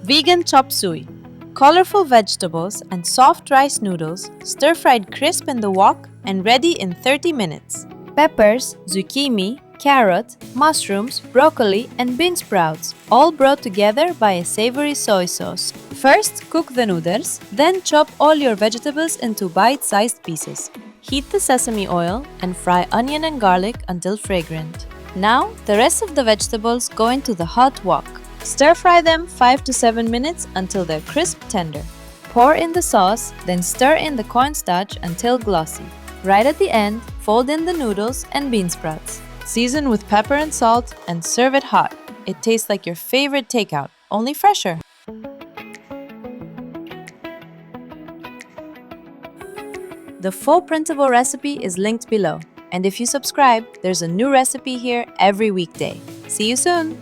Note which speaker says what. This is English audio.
Speaker 1: Vegan chop suey. Colorful vegetables and soft rice noodles, stir-fried crisp in the wok and ready in 30 minutes. Peppers, zucchini, carrot, mushrooms, broccoli, and bean sprouts, all brought together by a savory soy sauce. First, cook the noodles, then chop all your vegetables into bite-sized pieces. Heat the sesame oil and fry onion and garlic until fragrant. Now, the rest of the vegetables go into the hot wok. Stir-fry them 5 to 7 minutes until they're crisp tender. Pour in the sauce, then stir in the cornstarch until glossy. Right at the end, fold in the noodles and bean sprouts. Season with pepper and salt and serve it hot. It tastes like your favorite takeout, only fresher. The full printable recipe is linked below. And if you subscribe, there's a new recipe here every weekday. See you soon!